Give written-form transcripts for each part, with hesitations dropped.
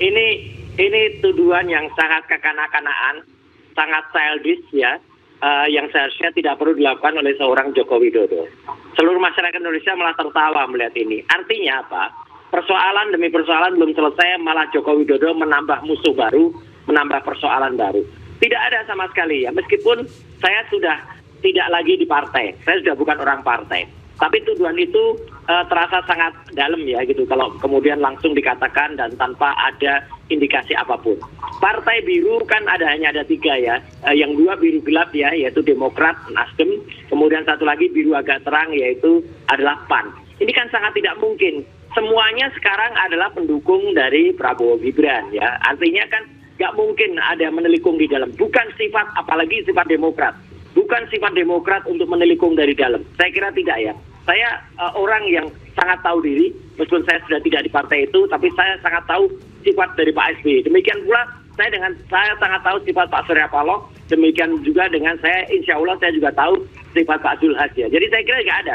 ini ini tuduhan yang sangat kekanak-kanakan, sangat childish ya, yang seharusnya tidak perlu dilakukan oleh seorang Joko Widodo. Seluruh masyarakat Indonesia malah tertawa melihat ini. Artinya apa? Persoalan demi persoalan belum selesai, malah Joko Widodo menambah musuh baru, menambah persoalan baru. Tidak ada sama sekali ya, meskipun saya sudah tidak lagi di partai, saya sudah bukan orang partai. Tapi tuduhan itu terasa sangat dalam ya gitu, kalau kemudian langsung dikatakan dan tanpa ada indikasi apapun. Partai biru kan hanya ada 3 ya, yang 2 biru gelap ya, yaitu Demokrat, Nasdem, kemudian satu lagi biru agak terang yaitu adalah PAN. Ini kan sangat tidak mungkin. Semuanya sekarang adalah pendukung dari Prabowo Gibran ya, artinya kan nggak mungkin ada menelikung di dalam. Bukan sifat, apalagi sifat Demokrat. Bukan sifat Demokrat untuk menelikung dari dalam. Saya kira tidak ya. Saya orang yang sangat tahu diri, meskipun saya sudah tidak di partai itu, tapi saya sangat tahu sifat dari Pak SBY. Demikian pula saya sangat tahu sifat Pak Surya Paloh. Demikian juga dengan saya, insya Allah saya juga tahu sifat Pak Zulkifli Hasan. Jadi saya kira nggak ada.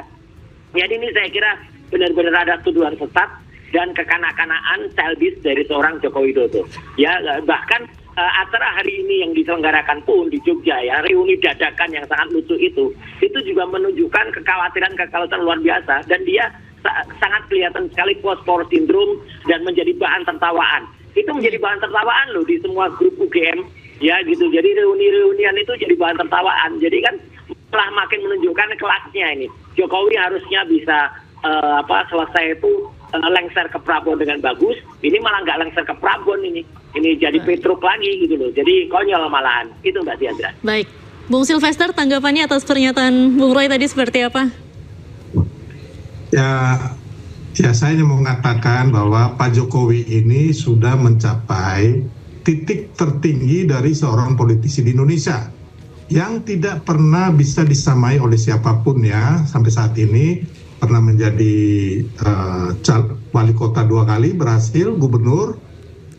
Jadi ini saya kira benar-benar ada tuduhan sesat dan kekanak-kanaan childish dari seorang Joko Widodo. Ya, bahkan acara hari ini yang diselenggarakan pun di Jogja ya, reuni dadakan yang sangat lucu itu juga menunjukkan kekhawatiran luar biasa, dan dia sangat kelihatan sekali post-power syndrome dan menjadi bahan tertawaan. Itu menjadi bahan tertawaan loh di semua grup UGM ya gitu. Jadi reuni-reunian itu jadi bahan tertawaan. Jadi kan telah makin menunjukkan kelasnya ini. Jokowi harusnya bisa selesai itu lengser ke Prabowo dengan bagus. Ini malah nggak lengser ke Prabowo ini jadi Petruk lagi gitu loh. Jadi konyol malahan. Itu Mbak Diandra. Baik, Bung Sylvester, tanggapannya atas pernyataan Bung Roy tadi seperti apa? Ya saya hanya mau mengatakan bahwa Pak Jokowi ini sudah mencapai titik tertinggi dari seorang politisi di Indonesia yang tidak pernah bisa disamai oleh siapapun ya sampai saat ini. Pernah menjadi wali kota 2 kali, berhasil gubernur,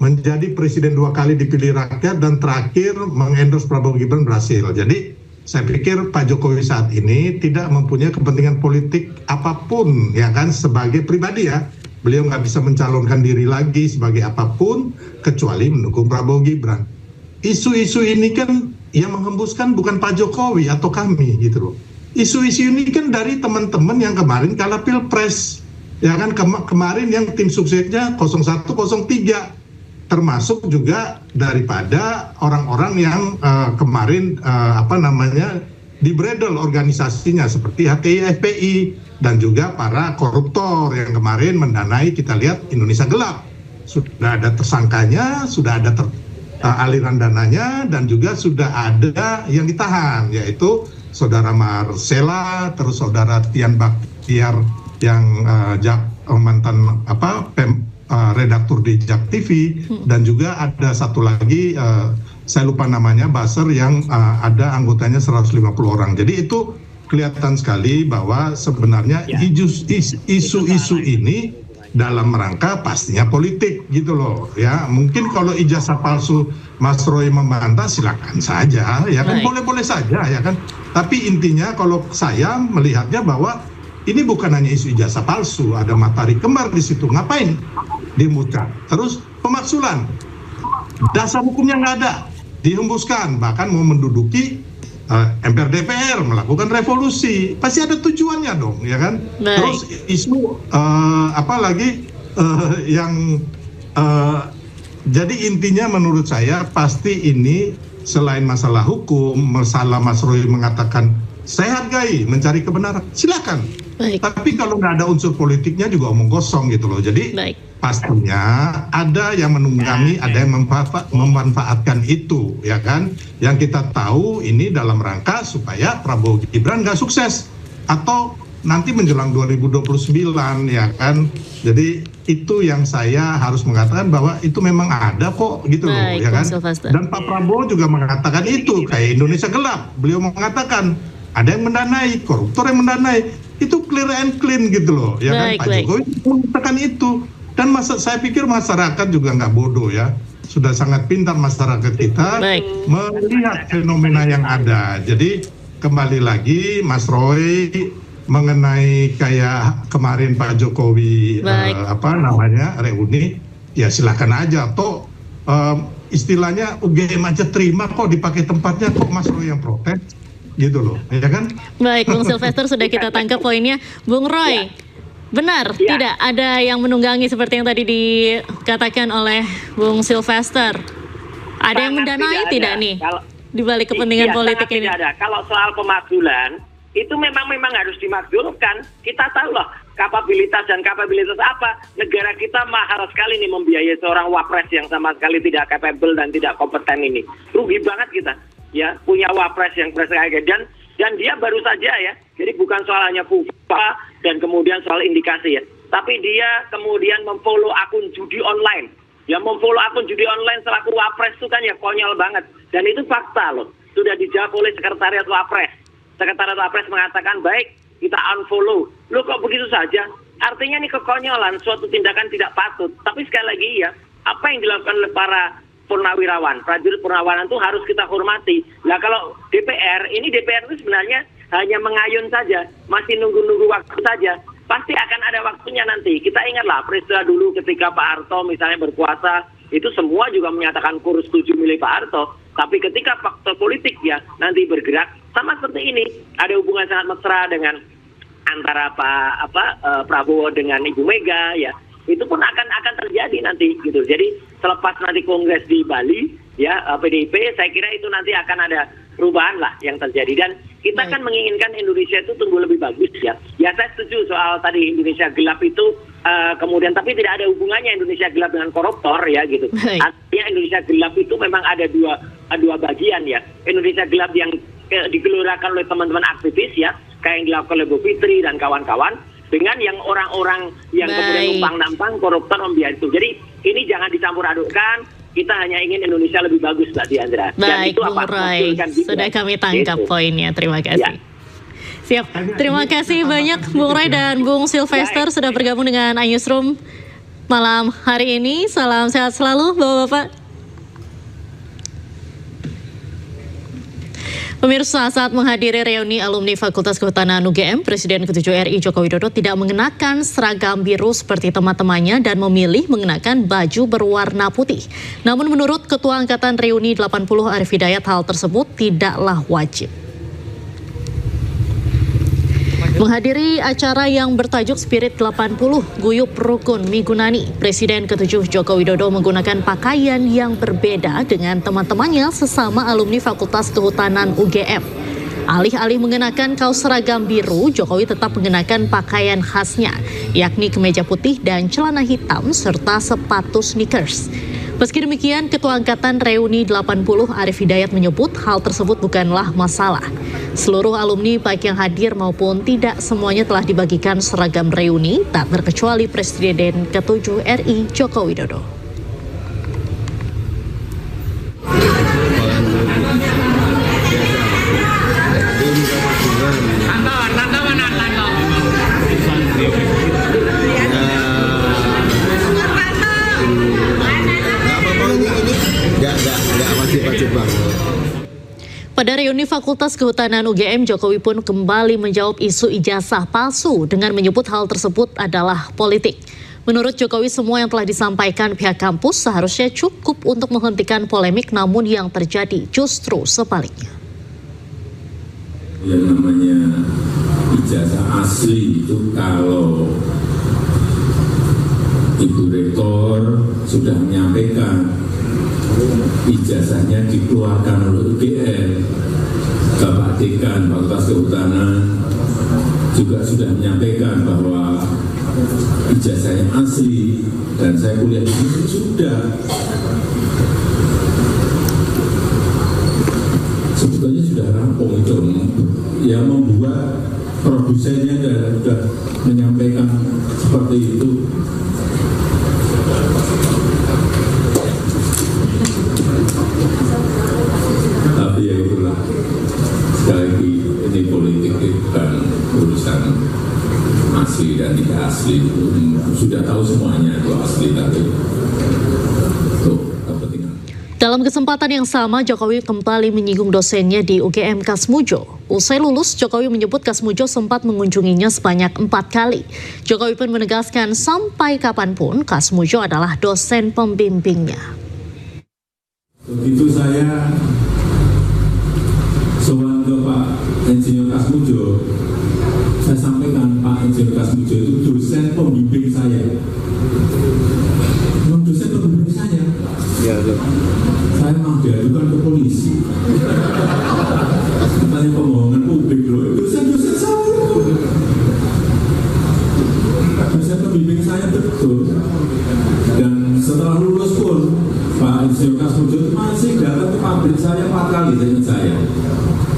menjadi presiden 2 kali dipilih rakyat, dan terakhir mengendorse Prabowo Gibran, berhasil. Jadi saya pikir Pak Jokowi saat ini tidak mempunyai kepentingan politik apapun ya kan, sebagai pribadi ya. Beliau nggak bisa mencalonkan diri lagi sebagai apapun kecuali mendukung Prabowo Gibran. Isu-isu ini kan yang menghembuskan bukan Pak Jokowi atau kami gitu loh. Isu-isu ini kan dari teman-teman yang kemarin kalah pilpres, ya kan, kemarin yang tim suksesnya 01, 03, termasuk juga daripada orang-orang yang kemarin dibredel organisasinya seperti HTI, FPI, dan juga para koruptor yang kemarin mendanai, kita lihat Indonesia Gelap. Sudah ada tersangkanya, sudah ada aliran dananya, dan juga sudah ada yang ditahan, yaitu Saudara Marcella, terus Saudara Tian Baktiar yang mantan redaktur di JAK TV, dan juga ada satu lagi saya lupa namanya, buzzer yang ada anggotanya 150 orang. Jadi itu kelihatan sekali bahwa sebenarnya isu-isu ini dalam rangka pastinya politik gitu loh ya. Mungkin kalau ijazah palsu Mas Roy membantah silakan saja ya kan, boleh-boleh saja ya kan. Tapi intinya kalau saya melihatnya bahwa ini bukan hanya isu ijazah palsu, ada matahari kembar di situ. Ngapain dimuka? Terus pemaksulan, dasar hukumnya nggak ada, dihembuskan, bahkan mau menduduki MPR DPR, melakukan revolusi, pasti ada tujuannya dong, ya kan? Terus isu jadi intinya menurut saya pasti ini selain masalah hukum, masalah Mas Roy mengatakan saya hargai mencari kebenaran, silakan. Tapi kalau nggak ada unsur politiknya juga omong kosong gitu loh. Jadi pastinya ada yang menunggangi, ada yang memanfaatkan itu, ya kan? Yang kita tahu ini dalam rangka supaya Prabowo Gibran nggak sukses atau nanti menjelang 2029, ya kan? Jadi itu yang saya harus mengatakan bahwa itu memang ada kok gitu loh, ya kan? Dan Pak Prabowo juga mengatakan itu, kayak Indonesia Gelap, beliau mengatakan ada yang mendanai, koruptor yang mendanai, itu clear and clean gitu loh, ya kan? Pak Jokowi mengatakan itu. Dan saya pikir masyarakat juga nggak bodoh ya, sudah sangat pintar masyarakat kita melihat fenomena yang ada. Jadi kembali lagi Mas Roy mengenai kayak kemarin Pak Jokowi reuni, ya silakan aja. Toh istilahnya UGM aja terima kok dipakai tempatnya, kok Mas Roy yang protes gitu loh, ya kan? Baik, Bung Sylvester sudah kita tangkap poinnya. Bung Roy, benar tidak ada yang menunggangi seperti yang tadi dikatakan oleh Bung Sylvester? Ada yang mendanai tidak nih di balik kepentingan politik ini? Tidak ada. Kalau soal pemakzulan itu memang harus dimakzulkan. Kita tahu loh kapabilitas apa. Negara kita mahal sekali nih membiayai seorang wapres yang sama sekali tidak capable dan tidak kompeten ini. Rugi banget kita ya punya wapres yang kayak dan dia baru saja ya. Jadi bukan soal hanya FUFA dan kemudian soal indikasi ya. Tapi dia kemudian memfollow akun judi online. Ya memfollow akun judi online selaku wapres itu kan ya konyol banget. Dan itu fakta loh. Sudah dijawab oleh Sekretariat Wapres. Sekretariat Wapres mengatakan baik kita unfollow. Loh kok begitu saja? Artinya ini kekonyolan, suatu tindakan tidak patut. Tapi sekali lagi ya, apa yang dilakukan oleh para purnawirawan, prajurit purnawirawan itu harus kita hormati. Nah kalau DPR itu sebenarnya hanya mengayun saja, masih nunggu-nunggu waktu saja. Pasti akan ada waktunya nanti. Kita ingatlah peristiwa dulu ketika Pak Harto misalnya berkuasa, itu semua juga menyatakan kurus setuju milih Pak Harto. Tapi ketika faktor politik ya nanti bergerak, sama seperti ini, ada hubungan sangat mesra dengan antara Prabowo dengan Ibu Mega ya, itu pun akan terjadi nanti gitu. Jadi selepas nanti kongres di Bali ya PDIP, saya kira itu nanti akan ada perubahan lah yang terjadi dan kita kan menginginkan Indonesia itu tumbuh lebih bagus ya. Ya saya setuju soal tadi Indonesia gelap itu kemudian tapi tidak ada hubungannya Indonesia gelap dengan koruptor ya gitu. Artinya Indonesia gelap itu memang ada dua bagian ya. Indonesia gelap yang digelurakan oleh teman-teman aktivis ya, kayak yang dilakukan oleh Bu Fitri dan kawan-kawan, dengan yang orang-orang yang kemudian numpang-nampang koruptor membiayai itu. Jadi ini jangan dicampur adukkan. Kita hanya ingin Indonesia lebih bagus, Mbak Diandra. Baik, Bung Roy, sudah kami tangkap poinnya. Terima kasih. Ya. Siap. Terima kasih banyak Bung Roy dan Bung Sylvester sudah bergabung dengan iNewsroom malam hari ini. Salam sehat selalu, Bapak-bapak. Pemirsa, saat menghadiri reuni alumni Fakultas Kehutanan UGM, Presiden ke-7 RI Joko Widodo tidak mengenakan seragam biru seperti teman-temannya dan memilih mengenakan baju berwarna putih. Namun menurut Ketua Angkatan Reuni 80 Arif Hidayat, hal tersebut tidaklah wajib. Menghadiri acara yang bertajuk Spirit 80 Guyup Rukun Migunani, Presiden ke-7 Joko Widodo menggunakan pakaian yang berbeda dengan teman-temannya sesama alumni Fakultas Kehutanan UGM. Alih-alih mengenakan kaos seragam biru, Jokowi tetap mengenakan pakaian khasnya, yakni kemeja putih dan celana hitam serta sepatu sneakers. Meski demikian, Ketua Angkatan Reuni 80 Arif Hidayat menyebut hal tersebut bukanlah masalah. Seluruh alumni baik yang hadir maupun tidak semuanya telah dibagikan seragam reuni, tak terkecuali Presiden ke-7 RI Joko Widodo. Pada reuni Fakultas Kehutanan UGM, Jokowi pun kembali menjawab isu ijazah palsu dengan menyebut hal tersebut adalah politik. Menurut Jokowi, semua yang telah disampaikan pihak kampus seharusnya cukup untuk menghentikan polemik, namun yang terjadi justru sebaliknya. Yang namanya ijazah asli itu kalau Ibu Rektor sudah menyampaikan ijazahnya dikeluarkan oleh UGM, Bapak Dekan Fakultas Kehutanan juga sudah menyampaikan bahwa ijazahnya asli dan saya kuliah di sini sudah. Sebetulnya sudah rampung itu, yang membuat produsennya sudah menyampaikan seperti itu. Tapi ya itulah, sekali lagi ini politik bukan urusan asli dan tidak asli. Sudah tahu semuanya itu asli, tapi itu kepentingan. Dalam kesempatan yang sama, Jokowi kembali menyinggung dosennya di UGM Kasmujo. Usai lulus, Jokowi menyebut Kasmujo sempat mengunjunginya sebanyak 4 kali. Jokowi pun menegaskan sampai kapanpun Kasmujo adalah dosen pembimbingnya. Begitu saya sowan ke Pak Insinyur Kasmujo, saya sampaikan Pak Insinyur Kasmujo itu dosen pembimbing saya. Memang dosen pembimbing saya. Ya, saya mau diadukan ke polisi. Tanya pembohongan publik loh, dosen-dosen saya. Dosen pembimbing saya betul. Dan setelah lulus pun Pak Insinyur Kasmujo masih datang ke pabrik saya 4 kali saya.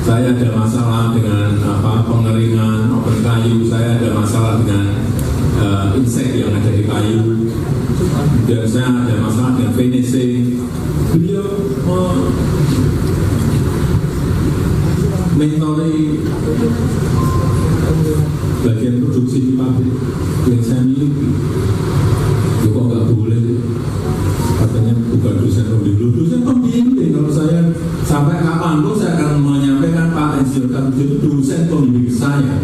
Saya ada masalah dengan pengeringan open kayu, saya ada masalah dengan insek yang ada di kayu, dan saya ada masalah dengan finishing. Beliau mentori bagian produksi di pabrik yang saya miliki. Kok nggak boleh? Katanya bukan dosen pembimbing. Dosen pembimbing, kalau saya sampai kapan pun saya akan menyampaikan Pak Insinyur Kasmujo itu dosen pembimbing saya.